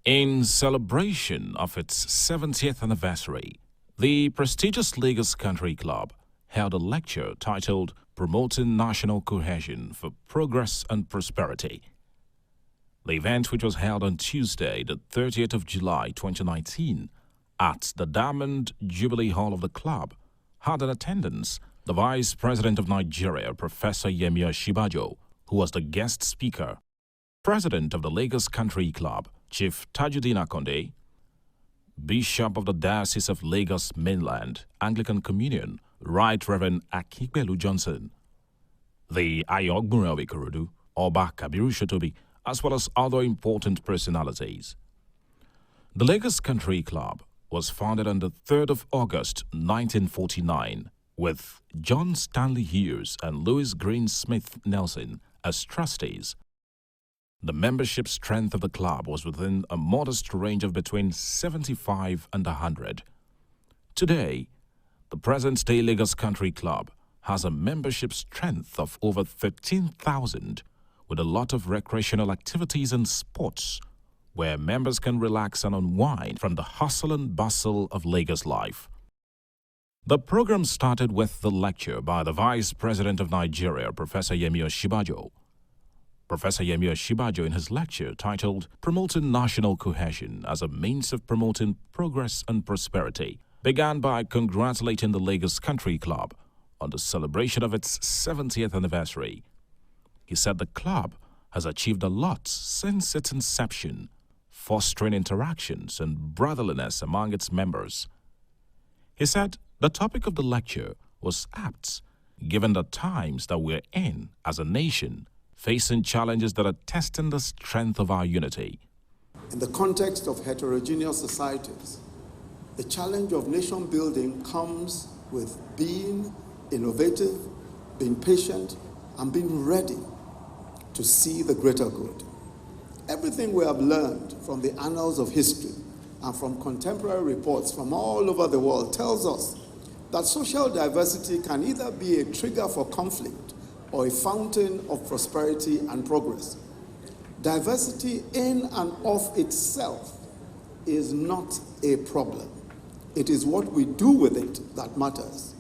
In celebration of its 70th anniversary, the prestigious Lagos Country Club held a lecture titled Promoting National Cohesion for Progress and Prosperity. The event, which was held on Tuesday, the 30th of July 2019, at the Diamond Jubilee Hall of the club, had in attendance the Vice President of Nigeria, Professor Yemi Osinbajo, who was the guest speaker, President of the Lagos Country Club, Chief Tajuddin Akonde, Bishop of the Diocese of Lagos Mainland, Anglican Communion, Right Reverend Akikbelu Johnson, the Ayogbunre of Ikorodu, Oba Kabiru Shotobi, as well as other important personalities. The Lagos Country Club was founded on the 3rd of August 1949 with John Stanley Hughes and Louis Green Smith Nelson as trustees. The membership strength of the club was within a modest range of between 75 and 100. Today, the present-day Lagos Country Club has a membership strength of over 13,000 with a lot of recreational activities and sports where members can relax and unwind from the hustle and bustle of Lagos life. The program started with the lecture by the Vice President of Nigeria, Professor Yemi Osinbajo. Professor Yemi Osinbajo, in his lecture titled Promoting National Cohesion as a Means of Promoting Progress and Prosperity, began by congratulating the Lagos Country Club on the celebration of its 70th anniversary. He said the club has achieved a lot since its inception, fostering interactions and brotherliness among its members. He said the topic of the lecture was apt, given the times that we're in as a nation, facing challenges that are testing the strength of our unity. In the context of heterogeneous societies, the challenge of nation building comes with being innovative, being patient, and being ready to see the greater good. Everything we have learned from the annals of history and from contemporary reports from all over the world tells us that social diversity can either be a trigger for conflict or a fountain of prosperity and progress. Diversity in and of itself is not a problem. It is what we do with it that matters.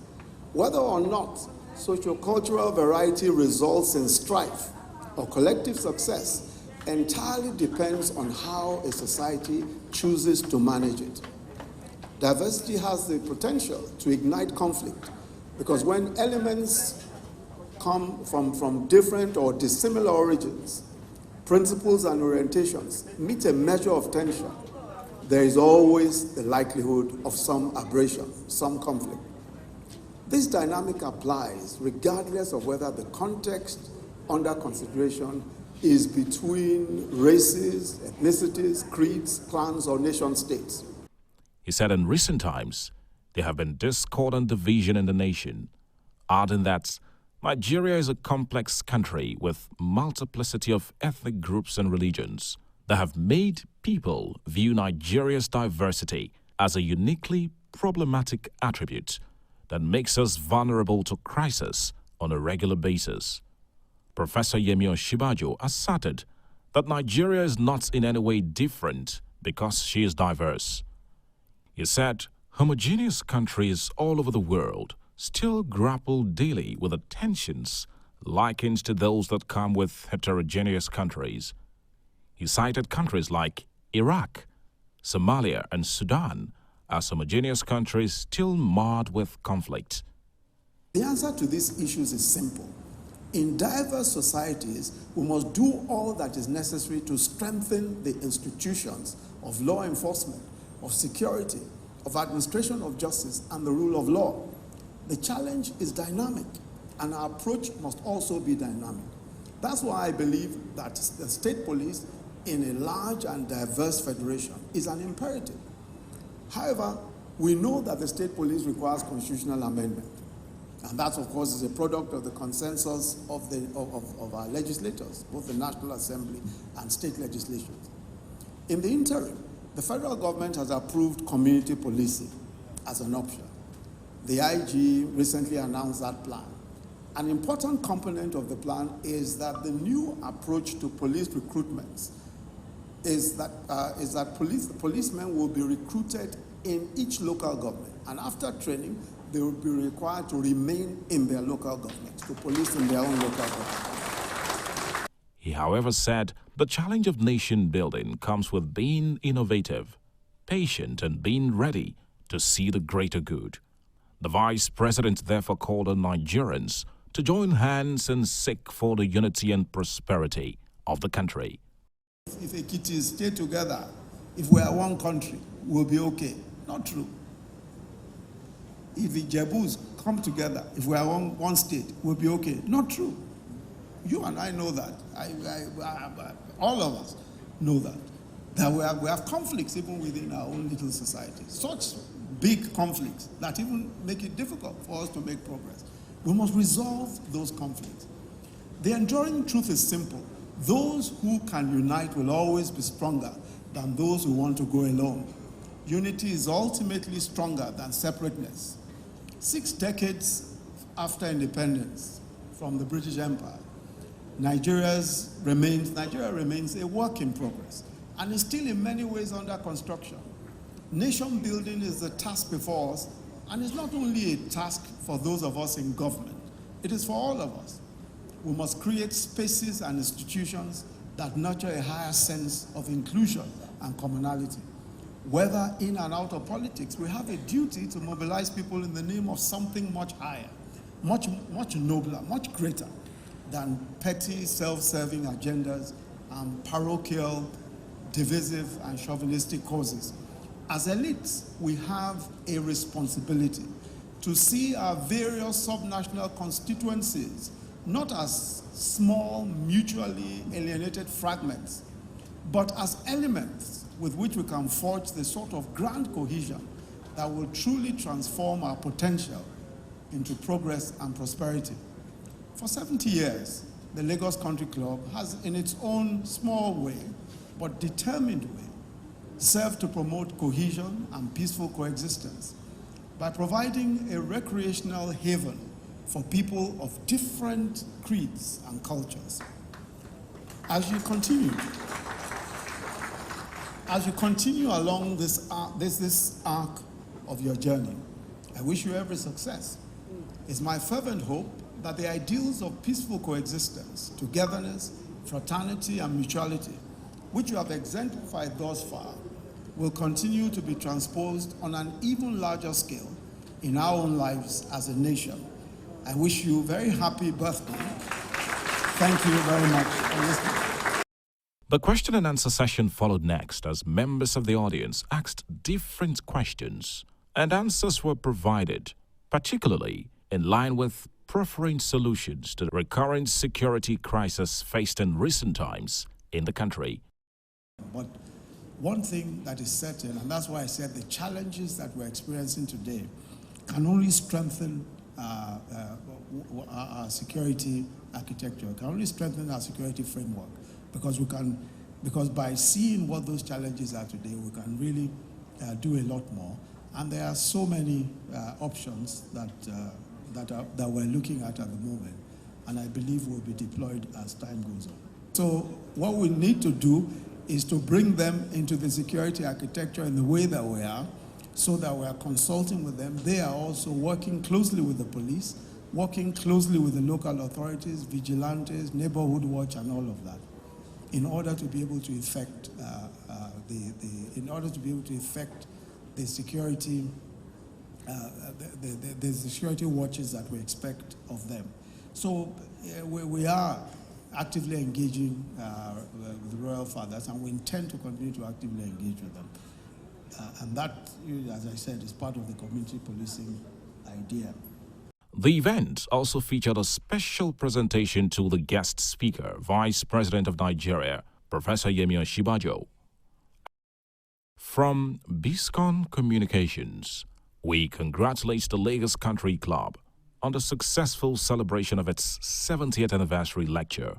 Whether or not sociocultural variety results in strife or collective success entirely depends on how a society chooses to manage it. Diversity has the potential to ignite conflict because when elements come from different or dissimilar origins, principles and orientations meet a measure of tension, there is always the likelihood of some abrasion, some conflict. This dynamic applies regardless of whether the context under consideration is between races, ethnicities, creeds, clans, or nation states. He said in recent times, there have been discord and division in the nation, adding that Nigeria is a complex country with multiplicity of ethnic groups and religions that have made people view Nigeria's diversity as a uniquely problematic attribute that makes us vulnerable to crisis on a regular basis. Professor Yemi Osinbajo asserted that Nigeria is not in any way different because she is diverse. He said homogeneous countries all over the world still grapple daily with the tensions likened to those that come with heterogeneous countries. He cited countries like Iraq, Somalia, and Sudan as homogeneous countries still marred with conflict. The answer to these issues is simple. In diverse societies, we must do all that is necessary to strengthen the institutions of law enforcement, of security, of administration of justice, and the rule of law. The challenge is dynamic, and our approach must also be dynamic. That's why I believe that the state police in a large and diverse federation is an imperative. However, we know that the state police requires constitutional amendment. And that, of course, is a product of the consensus of our legislators, both the National Assembly and state legislations. In the interim, the federal government has approved community policing as an option. The IG recently announced that plan. An important component of the plan is that the new approach to police recruitments is that policemen will be recruited in each local government, and after training, they will be required to remain in their local government, to police in their own local government. He, however, said the challenge of nation building comes with being innovative, patient, and being ready to see the greater good. The vice president therefore called on Nigerians to join hands and seek for the unity and prosperity of the country. If Ekiti stay together, if we are one country, we'll be okay. Not true. If the Jebus come together, if we are one state, we'll be okay. Not true. You and I know that. All of us know that. That we have conflicts even within our own little society. Such big conflicts that even make it difficult for us to make progress. We must resolve those conflicts. The enduring truth is simple. Those who can unite will always be stronger than those who want to go alone. Unity is ultimately stronger than separateness. 6 decades after independence from the British Empire, Nigeria remains a work in progress and is still in many ways under construction. Nation building is the task before us, and it's not only a task for those of us in government, it is for all of us. We must create spaces and institutions that nurture a higher sense of inclusion and commonality. Whether in and out of politics, we have a duty to mobilize people in the name of something much higher, much nobler, much greater than petty, self-serving agendas and parochial, divisive, and chauvinistic causes. As elites, we have a responsibility to see our various subnational constituencies not as small, mutually alienated fragments, but as elements with which we can forge the sort of grand cohesion that will truly transform our potential into progress and prosperity. For 70 years, the Lagos Country Club has, in its own small way, but determined way, served to promote cohesion and peaceful coexistence by providing a recreational haven for people of different creeds and cultures. As you continue along this arc of your journey, I wish you every success. It's my fervent hope that the ideals of peaceful coexistence, togetherness, fraternity, and mutuality, which you have exemplified thus far, will continue to be transposed on an even larger scale in our own lives as a nation. I wish you a very happy birthday. Thank you very much for listening. The question and answer session followed next as members of the audience asked different questions and answers were provided, particularly in line with preferring solutions to the recurrent security crisis faced in recent times in the country. But one thing that is certain, and that's why I said the challenges that we're experiencing today can only strengthen our security architecture, can only strengthen our security framework, because by seeing what those challenges are today, we can really do a lot more. And there are so many options that we're looking at the moment, and I believe will be deployed as time goes on. So what we need to do is to bring them into the security architecture in the way that we are, so that we are consulting with them. They are also working closely with the police, working closely with the local authorities, vigilantes, neighborhood watch, and all of that, in order to be able to effect the security the security watches that we expect of them. So we are actively engaging with the Royal Fathers, and we intend to continue to actively engage with them. And that, as I said, is part of the community policing idea. The event also featured a special presentation to the guest speaker, Vice President of Nigeria, Professor Yemi Osinbajo. From BISCON Communications, we congratulate the Lagos Country Club on the successful celebration of its 70th anniversary lecture